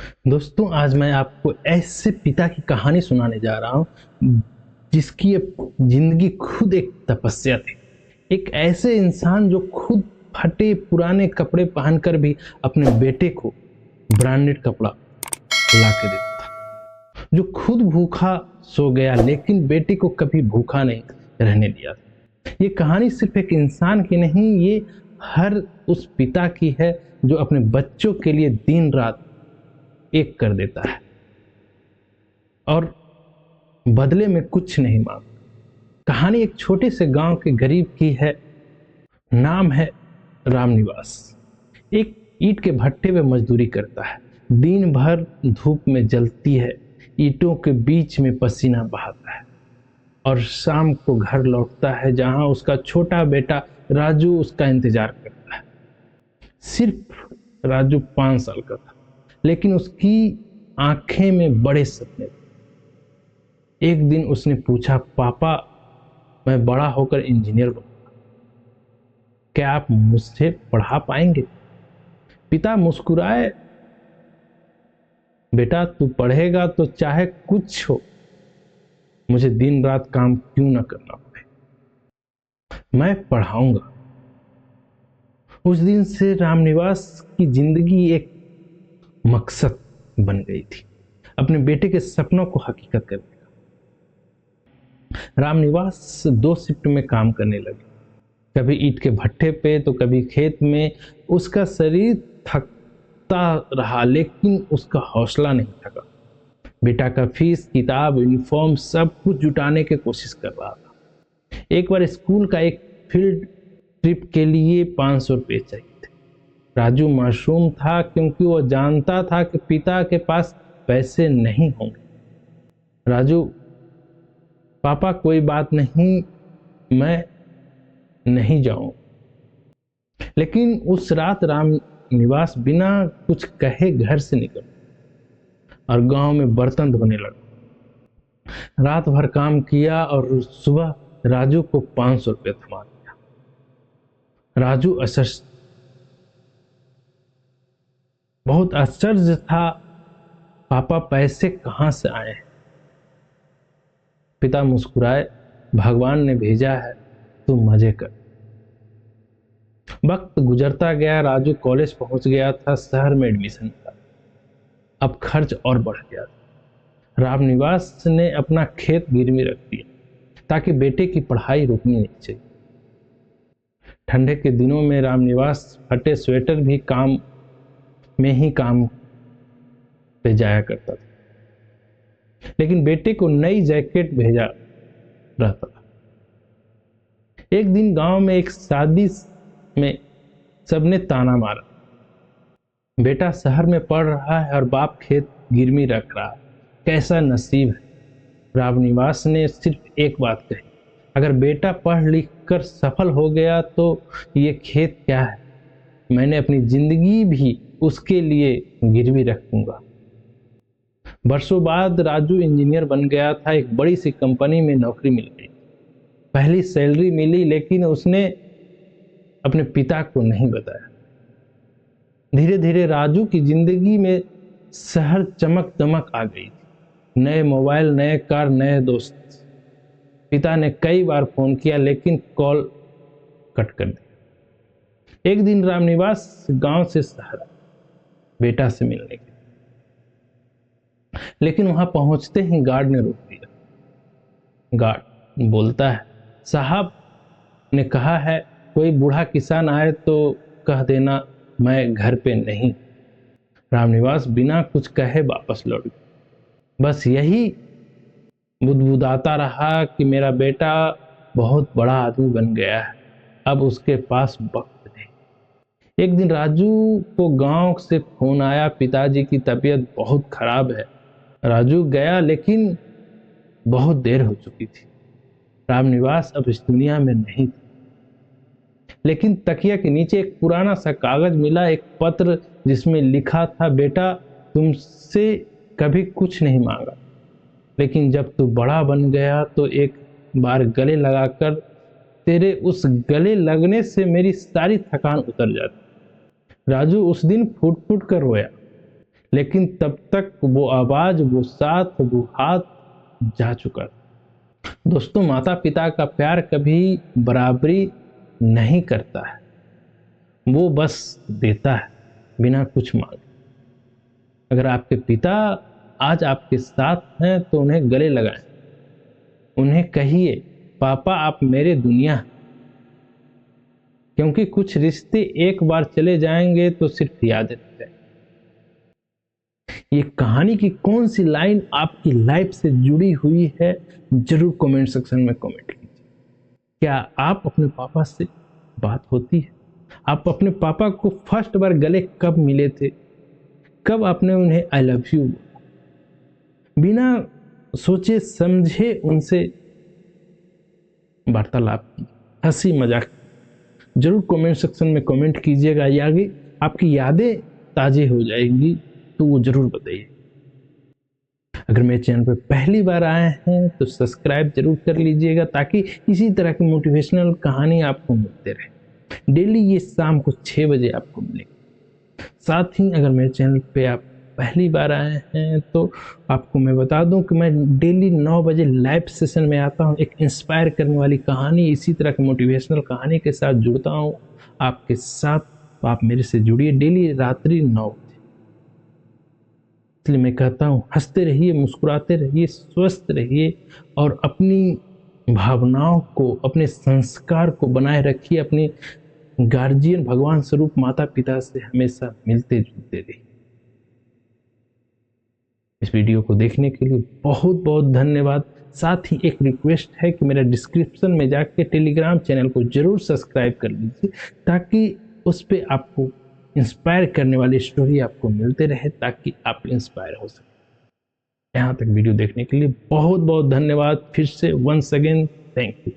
दोस्तों, आज मैं आपको ऐसे पिता की कहानी सुनाने जा रहा हूँ जिसकी ये जिंदगी खुद एक तपस्या थी। एक ऐसे इंसान जो खुद फटे पुराने कपड़े पहनकर भी अपने बेटे को ब्रांडेड कपड़ा ला के देता था, जो खुद भूखा सो गया लेकिन बेटे को कभी भूखा नहीं रहने दिया। ये कहानी सिर्फ एक इंसान की नहीं, ये हर उस पिता की है जो अपने बच्चों के लिए दिन रात एक कर देता है और बदले में कुछ नहीं मांगता। कहानी एक छोटे से गांव के गरीब की है। नाम है रामनिवास। एक ईंट के भट्टे में मजदूरी करता है। दिन भर धूप में जलती है, ईंटों के बीच में पसीना बहाता है और शाम को घर लौटता है जहां उसका छोटा बेटा राजू उसका इंतजार करता है। सिर्फ राजू 5 साल का था, लेकिन उसकी आंखें में बड़े सपने थे। एक दिन उसने पूछा, पापा, मैं बड़ा होकर इंजीनियर बनूंगा, क्या आप मुझसे पढ़ा पाएंगे? पिता मुस्कुराए, बेटा तू पढ़ेगा तो चाहे कुछ हो, मुझे दिन रात काम क्यों ना करना पड़े, मैं पढ़ाऊंगा। उस दिन से रामनिवास की जिंदगी एक मकसद बन गई थी, अपने बेटे के सपनों को हकीकत करने का। रामनिवास 2 शिफ्ट में काम करने लगे, कभी ईंट के भट्टे पे तो कभी खेत में। उसका शरीर थकता रहा लेकिन उसका हौसला नहीं थका। बेटा का फीस, किताब, यूनिफॉर्म सब कुछ जुटाने की कोशिश कर रहा था। एक बार स्कूल का एक फील्ड ट्रिप के लिए 500 रुपये चाहिए थे। राजू मासूम था क्योंकि वो जानता था कि पिता के पास पैसे नहीं होंगे। राजू, पापा कोई बात नहीं, मैं नहीं जाऊं। लेकिन उस रात रामनिवास बिना कुछ कहे घर से निकल और गांव में बर्तन धोने लगा। रात भर काम किया और सुबह राजू को 500 रुपये थमा दिया। राजू बहुत आश्चर्य था, पापा पैसे कहां से आए हैं? पिता मुस्कुराए, भगवान ने भेजा है, तू मजे कर। वक्त गुजरता गया, राजू कॉलेज पहुंच गया था, शहर में एडमिशन था। अब खर्च और बढ़ गया था। रामनिवास ने अपना खेत गिरवी रख दिया ताकि बेटे की पढ़ाई रुकनी नहीं चाहिए। ठंडे के दिनों में रामनिवास फटे स्वेटर भी काम पे जाया करता था, लेकिन बेटे को नई जैकेट भेजा रहता था। एक दिन गांव में एक शादी में सबने ताना मारा, बेटा शहर में पढ़ रहा है और बाप खेत गिरवी रख रहा है, कैसा नसीब है। रामनिवास ने सिर्फ एक बात कही, अगर बेटा पढ़ लिख कर सफल हो गया तो ये खेत क्या है, मैंने अपनी जिंदगी भी उसके लिए गिरवी रखूंगा। बरसों बाद राजू इंजीनियर बन गया था। एक बड़ी सी कंपनी में नौकरी मिल गई। पहली सैलरी मिली लेकिन उसने अपने पिता को नहीं बताया। धीरे धीरे राजू की जिंदगी में शहर चमक दमक आ गई थी, नए मोबाइल, नए कार, नए दोस्त। पिता ने कई बार फोन किया लेकिन कॉल कट कर दिया। एक दिन रामनिवास गांव से शहर आया बेटा से मिलने के लिए, लेकिन वहां पहुंचते ही गार्ड ने रोक दिया। गार्ड बोलता है, साहब ने कहा है कोई बूढ़ा किसान आए तो कह देना मैं घर पे नहीं। रामनिवास बिना कुछ कहे वापस लौट गया। बस यही बुदबुदाता रहा कि मेरा बेटा बहुत बड़ा आदमी बन गया है, अब उसके पास वक्त नहीं। एक दिन राजू को गांव से फोन आया, पिताजी की तबीयत बहुत खराब है। राजू गया लेकिन बहुत देर हो चुकी थी। रामनिवास अब इस दुनिया में नहीं था, लेकिन तकिया के नीचे एक पुराना सा कागज मिला, एक पत्र जिसमें लिखा था, बेटा तुमसे कभी कुछ नहीं मांगा, लेकिन जब तू बड़ा बन गया तो एक बार गले लगाकर, तेरे उस गले लगने से मेरी सारी थकान उतर जाती। राजू उस दिन फूट फूट कर रोया, लेकिन तब तक वो आवाज, वो साथ, वो हाथ जा चुका था। दोस्तों, माता पिता का प्यार कभी बराबरी नहीं करता है, वो बस देता है बिना कुछ मांगे। अगर आपके पिता आज आपके साथ हैं तो उन्हें गले लगाएं, उन्हें कहिए पापा आप मेरे दुनिया हैं। क्योंकि कुछ रिश्ते एक बार चले जाएंगे तो सिर्फ याद रह जाएंगे। ये कहानी की कौन सी लाइन आपकी लाइफ से जुड़ी हुई है, जरूर कमेंट सेक्शन में कमेंट कीजिए। क्या आप अपने पापा से बात होती है? आप अपने पापा को फर्स्ट बार गले कब मिले थे? कब आपने उन्हें आई लव यू बिना सोचे समझे उनसे वार्तालाप की, हंसी मजाक? जरूर कमेंट सेक्शन में कमेंट कीजिएगा। आगे आपकी यादें ताज़ी हो जाएंगी तो वो जरूर बताइए। अगर मेरे चैनल पर पहली बार आए हैं तो सब्सक्राइब जरूर कर लीजिएगा, ताकि इसी तरह की मोटिवेशनल कहानी आपको मिलते रहे। डेली ये शाम को 6 बजे आपको मिलेगी। साथ ही अगर मेरे चैनल पे आप पहली बार आए हैं तो आपको मैं बता दूं कि मैं डेली 9 बजे लाइव सेशन में आता हूं। एक इंस्पायर करने वाली कहानी, इसी तरह की मोटिवेशनल कहानी के साथ जुड़ता हूं आपके साथ। तो आप मेरे से जुड़िए डेली रात्रि 9 बजे। इसलिए मैं कहता हूं, हंसते रहिए, मुस्कुराते रहिए, स्वस्थ रहिए और अपनी भावनाओं को, अपने संस्कार को बनाए रखिए। अपने गार्जियन, भगवान स्वरूप माता पिता से हमेशा मिलते जुलते रहिए। इस वीडियो को देखने के लिए बहुत बहुत धन्यवाद। साथ ही एक रिक्वेस्ट है कि मेरा डिस्क्रिप्शन में जाके टेलीग्राम चैनल को जरूर सब्सक्राइब कर लीजिए, ताकि उस पर आपको इंस्पायर करने वाली स्टोरी आपको मिलते रहे, ताकि आप इंस्पायर हो सके। यहाँ तक वीडियो देखने के लिए बहुत बहुत धन्यवाद। फिर से वंस अगेन थैंक यू।